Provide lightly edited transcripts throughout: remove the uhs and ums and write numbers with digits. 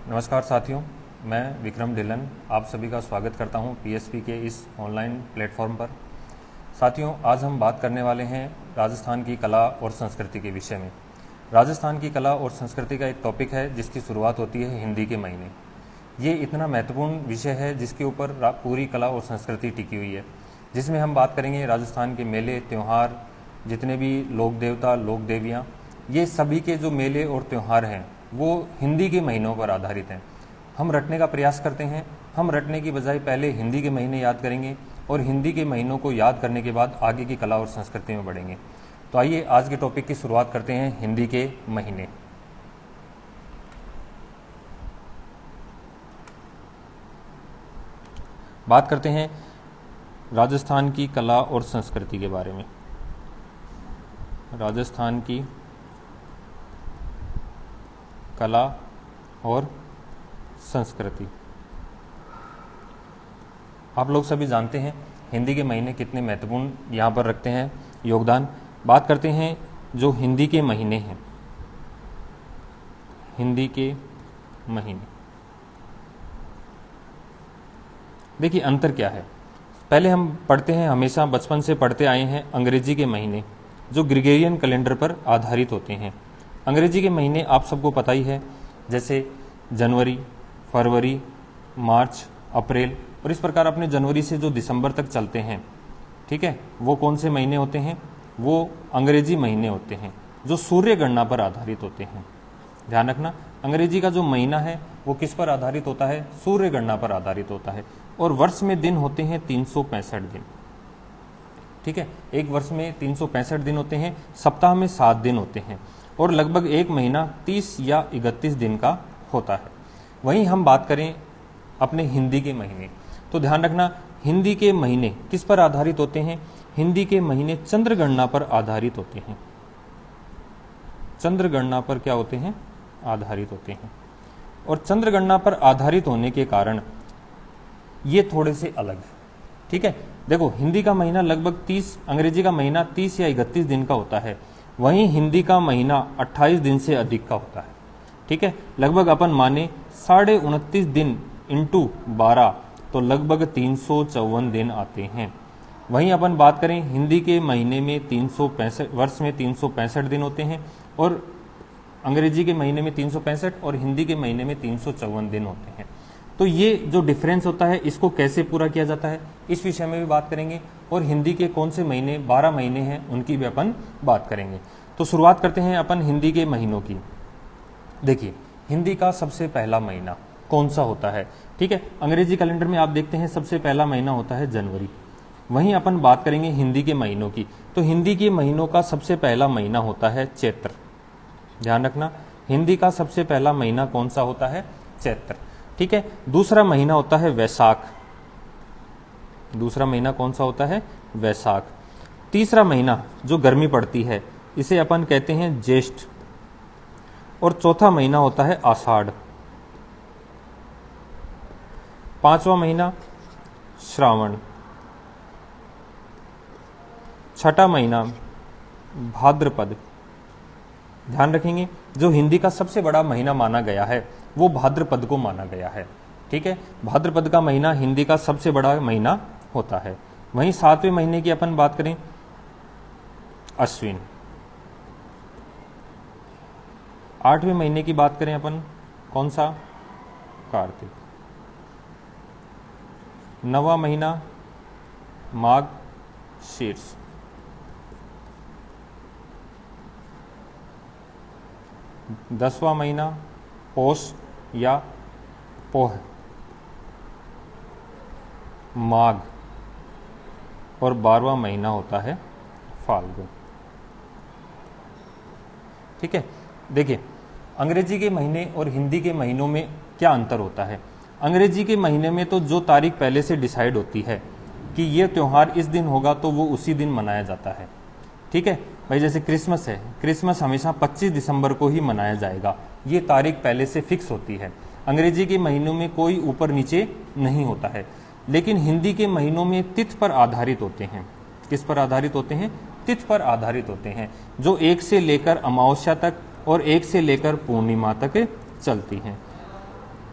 नमस्कार साथियों, मैं विक्रम ढिल्लन आप सभी का स्वागत करता हूं पीएसपी के इस ऑनलाइन प्लेटफॉर्म पर। साथियों, आज हम बात करने वाले हैं राजस्थान की कला और संस्कृति के विषय में। राजस्थान की कला और संस्कृति का एक टॉपिक है जिसकी शुरुआत होती है हिंदी के महीने। ये इतना महत्वपूर्ण विषय है जिसके ऊपर पूरी कला और संस्कृति टिकी हुई है, जिसमें हम बात करेंगे राजस्थान के मेले, त्यौहार, जितने भी लोक देवता, लोक देवियाँ, ये सभी के जो मेले और त्यौहार हैं वो हिंदी के महीनों पर आधारित हैं। हम रटने का प्रयास करते हैं। हम रटने की बजाय पहले हिंदी के महीने याद करेंगे और हिंदी के महीनों को याद करने के बाद आगे की कला और संस्कृति में बढ़ेंगे। तो आइए आज के टॉपिक की शुरुआत करते हैं हिंदी के महीने। बात करते हैं राजस्थान की कला और संस्कृति के बारे में। राजस्थान की कला और संस्कृति। आप लोग सभी जानते हैं हिंदी के महीने कितने महत्वपूर्ण यहाँ पर रखते हैं योगदान। बात करते हैं जो हिंदी के महीने हैं। हिंदी के महीने, देखिए अंतर क्या है। पहले हम पढ़ते हैं, हमेशा बचपन से पढ़ते आए हैं अंग्रेजी के महीने जो ग्रेगोरियन कैलेंडर पर आधारित होते हैं। अंग्रेजी के महीने आप सबको पता ही है, जैसे जनवरी, फरवरी, मार्च, अप्रैल, और इस प्रकार अपने जनवरी से जो दिसंबर तक चलते हैं, ठीक है, वो कौन से महीने होते हैं? वो अंग्रेजी महीने होते हैं जो सूर्य गणना पर आधारित होते हैं। ध्यान रखना, अंग्रेजी का जो महीना है वो किस पर आधारित होता है? सूर्य गणना पर आधारित होता है। और वर्ष में दिन होते हैं 365 दिन, ठीक है। एक वर्ष में 365 दिन होते हैं, सप्ताह में 7 दिन होते हैं और लगभग एक महीना 30 या 31 दिन का होता है। वहीं हम बात करें अपने हिंदी के महीने, तो ध्यान रखना हिंदी के महीने किस पर आधारित होते हैं? हिंदी के महीने चंद्र गणना पर आधारित होते हैं। चंद्र गणना पर क्या होते हैं? आधारित होते हैं। और चंद्र गणना पर आधारित होने के कारण ये थोड़े से अलग है, ठीक है। देखो, हिंदी का महीना लगभग 30, अंग्रेजी का महीना 30 या 31 दिन का होता है, वहीं हिंदी का महीना 28 दिन से अधिक का होता है, ठीक है। लगभग अपन माने 29.5 दिन इंटू 12 तो लगभग 354 दिन आते हैं। वहीं अपन बात करें हिंदी के महीने में 365, वर्ष में 365 दिन होते हैं और अंग्रेजी के महीने में 365 और हिंदी के महीने में 354 दिन होते हैं। तो ये जो डिफरेंस होता है इसको कैसे पूरा किया जाता है इस विषय में भी बात करेंगे। और हिंदी के कौन से महीने, 12 महीने हैं, उनकी भी अपन बात करेंगे। तो शुरुआत करते हैं अपन हिंदी के महीनों की। देखिए, हिंदी का सबसे पहला महीना कौन सा होता है? ठीक है, अंग्रेजी कैलेंडर में आप देखते हैं सबसे पहला महीना होता है जनवरी। वहीं अपन बात करेंगे हिंदी के महीनों की, तो हिंदी के महीनों का सबसे पहला महीना होता है चैत्र। ध्यान रखना, हिंदी का सबसे पहला महीना कौन सा होता है? चैत्र, ठीक है। दूसरा महीना होता है वैशाख। दूसरा महीना कौन सा होता है? वैशाख। तीसरा महीना जो गर्मी पड़ती है इसे अपन कहते हैं ज्येष्ठ। और चौथा महीना होता है आषाढ़। पांचवा महीना श्रावण। छठा महीना भाद्रपद। ध्यान रखेंगे, जो हिंदी का सबसे बड़ा महीना माना गया है वो भाद्रपद को माना गया है, ठीक है। भाद्रपद का महीना हिंदी का सबसे बड़ा महीना होता है। वहीं 7वें महीने की अपन बात करें अश्विन। 8वें महीने की बात करें अपन कौन सा? कार्तिक। 9वां महीना माघ शीर्ष। 10वां महीना पौष या पोह माघ। और 12वां महीना होता है फाल्गुन, ठीक है। देखिए, अंग्रेजी के महीने और हिंदी के महीनों में क्या अंतर होता है? अंग्रेजी के महीने में तो जो तारीख पहले से डिसाइड होती है कि ये त्यौहार इस दिन होगा तो वो उसी दिन मनाया जाता है, ठीक है भाई। जैसे क्रिसमस है, क्रिसमस हमेशा 25 दिसंबर को ही मनाया जाएगा, ये तारीख पहले से फिक्स होती है। अंग्रेजी के महीनों में कोई ऊपर नीचे नहीं होता है। लेकिन हिंदी के महीनों में तिथि पर आधारित होते हैं। किस पर आधारित होते हैं? तिथि पर आधारित होते हैं, जो 1 से लेकर अमावस्या तक और 1 से लेकर पूर्णिमा तक चलती हैं।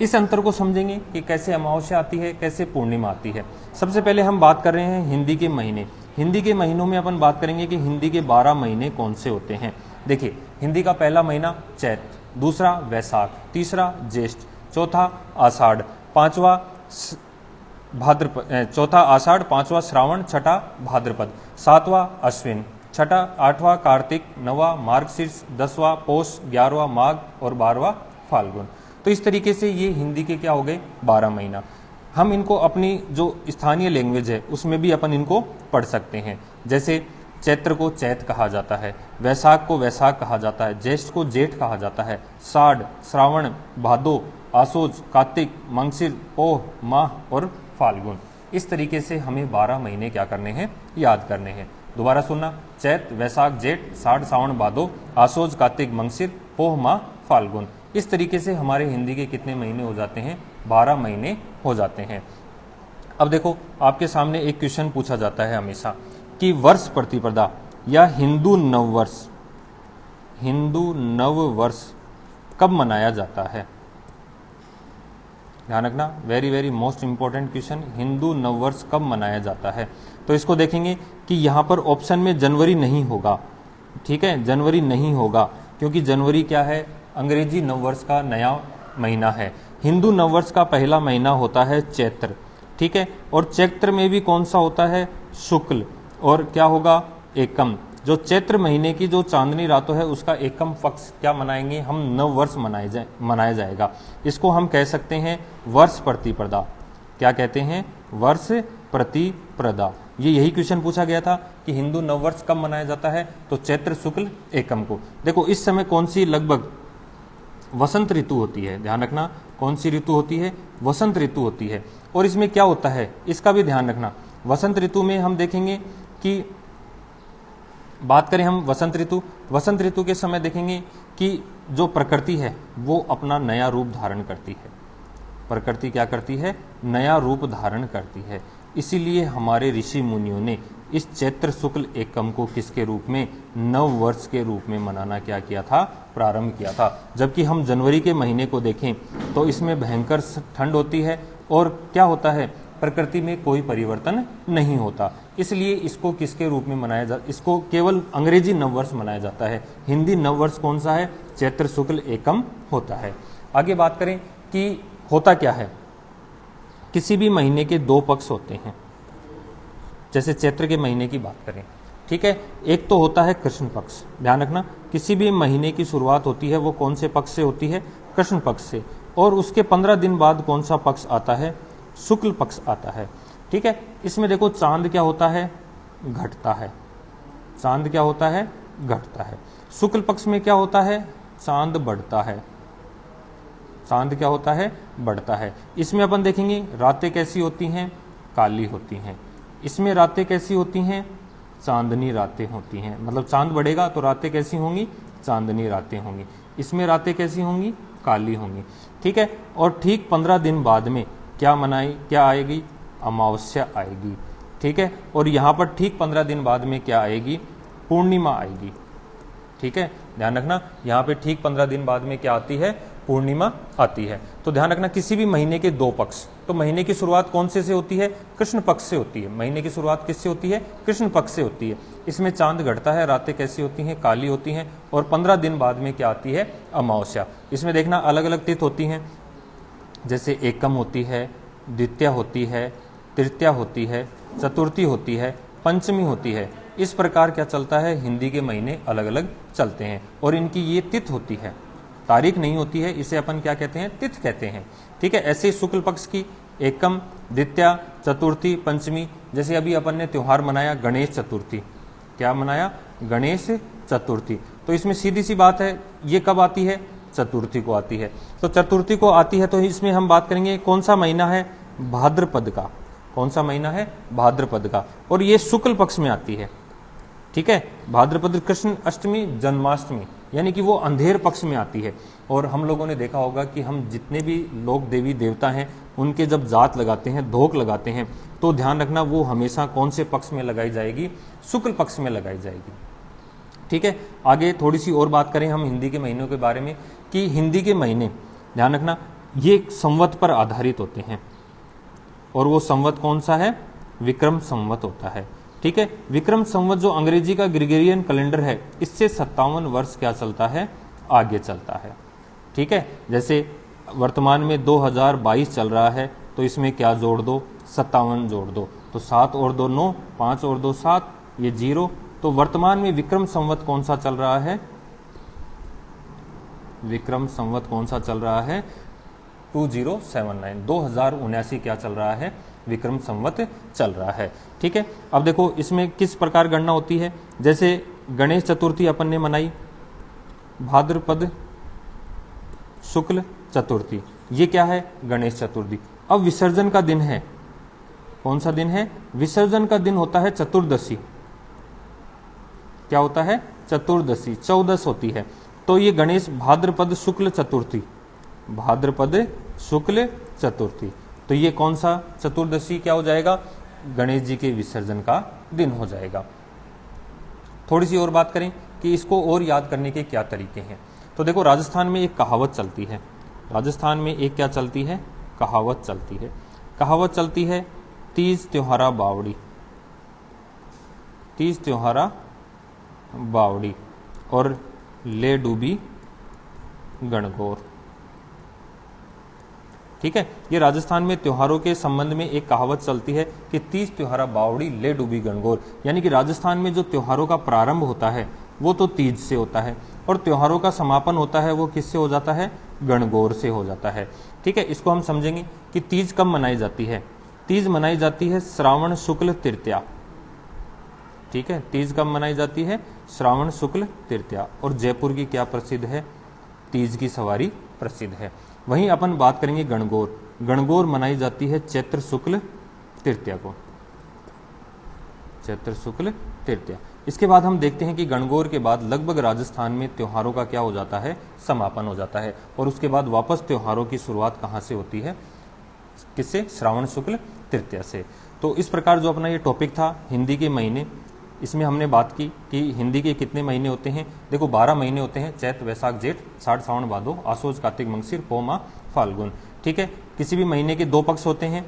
इस अंतर को समझेंगे कि कैसे अमावस्या आती है, कैसे पूर्णिमा आती है। सबसे पहले हम बात कर रहे हैं हिंदी के महीने। हिंदी के महीनों में अपन बात करेंगे कि हिंदी के 12 महीने कौन से होते हैं। देखिए, हिंदी का पहला महीना चैत, दूसरा वैशाख, तीसरा ज्येष्ठ, चौथा आषाढ़, चौथा आषाढ़, पांचवा श्रावण, छठा भाद्रपद, सातवां अश्विन, छठा आठवां कार्तिक, नौवां मार्गशीर्ष, 10वां पौष, 11वां माघ और 12वां फाल्गुन। तो इस तरीके से ये हिंदी के क्या हो गए 12 महीना। हम इनको अपनी जो स्थानीय लैंग्वेज है उसमें भी अपन इनको पढ़ सकते हैं। जैसे चैत्र को चैत कहा जाता है, वैशाख को वैशाख कहा जाता है, ज्येष्ठ को जेठ कहा जाता है, साढ़, श्रावण, भादो, आसोज, कार्तिक, मंगसिर, पोह, माह और फाल्गुन। इस तरीके से हमें 12 महीने क्या करने हैं, याद करने हैं। दोबारा सुनना, चैत, वैशाख, जेठ, साढ़, सावन, भादो, आसोज, कार्तिक, मंगसिर, पोह, माह, फाल्गुन। इस तरीके से हमारे हिंदी के कितने महीने हो जाते हैं, 12 महीने हो जाते हैं। अब देखो, आपके सामने एक क्वेश्चन पूछा जाता है हमेशा कि वर्ष प्रतिपदा या हिंदू नववर्ष कब मनाया जाता है। ध्यान रखना, very very most important question, Hindu नववर्ष कब मनाया जाता है। तो इसको देखेंगे कि यहाँ पर ऑप्शन में जनवरी नहीं होगा, ठीक है, जनवरी नहीं होगा, क्योंकि जनवरी क्या है, अंग्रेजी नववर्ष का नया महीना है। हिंदू नववर्ष का पहला महीना होता है चैत्र, ठीक है, और चैत्र में भी कौन सा होता है, शुक्ल, और क्या होगा, एकम। जो चैत्र महीने की जो चांदनी रातों है उसका एकम पक्ष क्या मनाएंगे हम, नववर्ष मनाया जाएगा। इसको हम कह सकते हैं वर्ष प्रतिपदा। क्या कहते हैं, वर्ष प्रतिपदा। ये यही क्वेश्चन पूछा गया था कि हिंदू नववर्ष कब मनाया जाता है, तो चैत्र शुक्ल एकम को। देखो, इस समय कौन सी लगभग वसंत ऋतु होती है, ध्यान रखना, कौन सी ऋतु होती है, वसंत ऋतु होती है। और इसमें क्या होता है इसका भी ध्यान रखना। वसंत ऋतु में हम देखेंगे कि बात करें हम वसंत ऋतु के समय देखेंगे कि जो प्रकृति है वो अपना नया रूप धारण करती है। प्रकृति क्या करती है, नया रूप धारण करती है। इसीलिए हमारे ऋषि मुनियों ने इस चैत्र शुक्ल एकम को किसके रूप में, नव वर्ष के रूप में मनाना क्या किया था, प्रारंभ किया था। जबकि हम जनवरी के महीने को देखें तो इसमें भयंकर ठंड होती है और क्या होता है, प्रकृति में कोई परिवर्तन नहीं होता। इसलिए इसको किसके रूप में मनाया जाता, इसको केवल अंग्रेजी नववर्ष मनाया जाता है। हिंदी नववर्ष कौन सा है, चैत्र शुक्ल एकम होता है। आगे बात करें कि होता क्या है, किसी भी महीने के 2 पक्ष होते हैं। जैसे चैत्र के महीने की बात करें, ठीक है, एक तो होता है कृष्ण पक्ष। ध्यान रखना, किसी भी महीने की शुरुआत होती है वो कौन से पक्ष से होती है, कृष्ण पक्ष से, और उसके 15 दिन बाद कौन सा पक्ष आता है, शुक्ल पक्ष आता है, ठीक है। इसमें देखो, चांद क्या होता है, घटता है, चांद क्या होता है, घटता है। शुक्ल पक्ष में क्या होता है, चांद बढ़ता है, चांद क्या होता है, बढ़ता है। इसमें अपन देखेंगे रातें कैसी होती हैं, काली होती हैं। इसमें रातें कैसी होती हैं, चांदनी रातें होती हैं। मतलब चांद बढ़ेगा तो रातें कैसी होंगी, चांदनी रातें होंगी। इसमें रातें कैसी होंगी, काली होंगी, ठीक है। और ठीक 15 दिन बाद में क्या आएगी, अमावस्या आएगी, ठीक है। और यहाँ पर ठीक 15 दिन बाद में क्या आएगी, पूर्णिमा आएगी, ठीक है। ध्यान रखना, यहाँ पे ठीक 15 दिन बाद में क्या आती है, पूर्णिमा आती है। तो ध्यान रखना, किसी भी महीने के 2 पक्ष, तो महीने की शुरुआत कौन से होती है, कृष्ण पक्ष से होती है। महीने की शुरुआत किससे होती है, कृष्ण पक्ष से होती है। इसमें चांद घटता है, रातें कैसी होती हैं, काली होती हैं, और 15 दिन बाद में क्या आती है, अमावस्या। इसमें देखना अलग अलग तिथि होती हैं, जैसे एकम होती है, द्वितीया होती है, तृतीया होती है, चतुर्थी होती है, पंचमी होती है। इस प्रकार क्या चलता है, हिंदी के महीने अलग अलग चलते हैं और इनकी ये तिथि होती है, तारीख नहीं होती है। इसे अपन क्या कहते हैं, तिथि कहते हैं, ठीक है। ऐसे शुक्ल पक्ष की एकम, द्वितीया, चतुर्थी, पंचमी। जैसे अभी अपन ने त्योहार मनाया गणेश चतुर्थी, क्या मनाया, गणेश चतुर्थी। तो इसमें सीधी सी बात है, ये कब आती है, चतुर्थी को आती है। तो चतुर्थी को आती है तो इसमें हम बात करेंगे कौन सा महीना है, भाद्रपद का। कौन सा महीना है, भाद्रपद का, और ये शुक्ल पक्ष में आती है, ठीक है। भाद्रपद कृष्ण अष्टमी, जन्माष्टमी, यानी कि वो अंधेर पक्ष में आती है। और हम लोगों ने देखा होगा कि हम जितने भी लोग देवी देवता हैं उनके जब जात लगाते हैं, धोक लगाते हैं, तो ध्यान रखना वो हमेशा कौन से पक्ष में लगाई जाएगी, शुक्ल पक्ष में लगाई जाएगी, ठीक है। आगे थोड़ी सी और बात करें हम हिंदी के महीनों के बारे में कि हिंदी के महीने, ध्यान रखना, ये संवत पर आधारित होते हैं, और वो संवत कौन सा है? विक्रम संवत होता है। ठीक है, विक्रम संवत जो अंग्रेजी का ग्रेगोरियन कैलेंडर है, इससे 57 वर्ष क्या चलता है? आगे चलता है। ठीक है, जैसे वर्तमान में 2022 चल रहा है, तो इसमें क्या जोड़ दो? 57 जोड़ दो, तो 7 और 2 9, 5 और 2 7, ये 0। तो वर्तमान में विक्रम संवत कौन सा चल रहा है? विक्रम संवत कौन सा चल रहा है? 2079, 2079 क्या चल रहा है? विक्रम संवत चल रहा है। ठीक है, अब देखो इसमें किस प्रकार गणना होती है। जैसे गणेश चतुर्थी अपन ने मनाई, भाद्रपद शुक्ल चतुर्थी, ये क्या है? गणेश चतुर्थी। अब विसर्जन का दिन है, कौन सा दिन है? विसर्जन का दिन होता है चतुर्दशी। क्या होता है? चतुर्दशी, 14 होती है। तो ये गणेश भाद्रपद शुक्ल चतुर्थी, भाद्रपद शुक्ल चतुर्थी, तो ये कौन सा चतुर्दशी क्या हो जाएगा? गणेश जी के विसर्जन का दिन हो जाएगा। थोड़ी सी और बात करें कि इसको और याद करने के क्या तरीके हैं। तो देखो राजस्थान में एक कहावत चलती है, राजस्थान में एक क्या चलती है? कहावत चलती है। कहावत चलती है, तीज त्योहारा बावड़ी, तीज त्योहारा बावड़ी और ले डूबी गणगौर। ठीक है, ये राजस्थान में त्योहारों के संबंध में एक कहावत चलती है कि तीज त्योहारा बावड़ी ले डूबी गणगौर, यानी कि राजस्थान में जो त्योहारों का प्रारंभ होता है वो तो तीज से होता है, और त्योहारों का समापन होता है वो किससे हो जाता है? गणगौर से हो जाता है। ठीक है, इसको हम समझेंगे कि तीज कब मनाई जाती है। तीज मनाई जाती है श्रावण शुक्ल तृतीया। ठीक है, तीज कब मनाई जाती है? श्रावण शुक्ल तृतीया। और जयपुर की क्या प्रसिद्ध है? तीज की सवारी प्रसिद्ध है। वहीं अपन बात करेंगे गणगौर। गणगौर मनाई जाती है चैत्र शुक्ल तृतीया को, चैत्र शुक्ल तृतीया। इसके बाद हम देखते हैं कि गणगौर के बाद लगभग राजस्थान में त्योहारों का क्या हो जाता है? समापन हो जाता है। और उसके बाद वापस त्योहारों की शुरुआत कहाँ से होती है? किससे? श्रावण शुक्ल तृतीया से। तो इस प्रकार जो अपना ये टॉपिक था हिंदी के महीने, इसमें हमने बात की कि हिंदी के कितने महीने होते हैं। देखो 12 महीने होते हैं, चैत वैशाख जेठ साठ सावन भादो आसोज कार्तिक मंगशीर पौ माह फाल्गुन। ठीक है, किसी भी महीने के 2 पक्ष होते हैं,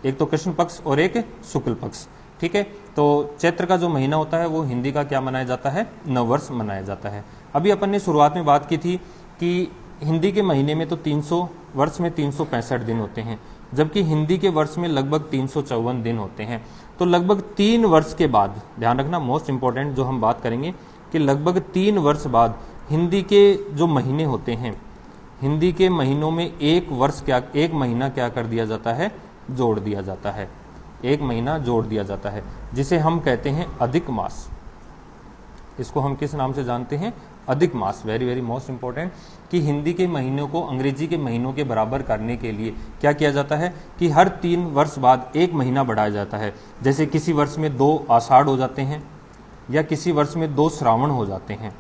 एक तो कृष्ण पक्ष और एक शुक्ल पक्ष। ठीक है, तो चैत्र का जो महीना होता है वो हिंदी का क्या मनाया जाता है? नववर्ष मनाया जाता है। अभी अपन ने शुरुआत में बात की थी कि हिंदी के महीने में तो 300 वर्ष में 365 दिन होते हैं, जबकि हिंदी के वर्ष में लगभग 354 दिन होते हैं। तो लगभग 3 वर्ष के बाद, ध्यान रखना मोस्ट इंपॉर्टेंट जो हम बात करेंगे कि लगभग 3 वर्ष बाद हिंदी के जो महीने होते हैं, हिंदी के महीनों में एक महीना क्या कर दिया जाता है? जोड़ दिया जाता है, एक महीना जोड़ दिया जाता है, जिसे हम कहते हैं अधिक मास। इसको हम किस नाम से जानते हैं? अधिक मास। वेरी वेरी मोस्ट इंपॉर्टेंट कि हिंदी के महीनों को अंग्रेजी के महीनों के बराबर करने के लिए क्या किया जाता है कि हर 3 वर्ष बाद एक महीना बढ़ाया जाता है। जैसे किसी वर्ष में 2 आषाढ़ हो जाते हैं या किसी वर्ष में 2 श्रावण हो जाते हैं।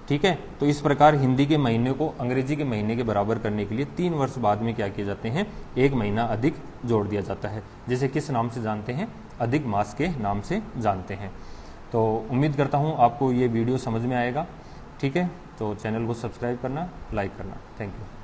ठीक है, तो इस प्रकार हिंदी के महीने को अंग्रेजी के महीने के बराबर करने के लिए 3 वर्ष बाद में क्या किए जाते हैं? एक महीना अधिक जोड़ दिया जाता है, जिसे किस नाम से जानते हैं? अधिक मास के नाम से जानते हैं। तो उम्मीद करता हूँ आपको ये वीडियो समझ में आएगा। ठीक है, तो चैनल को सब्सक्राइब करना, लाइक करना। Thank you.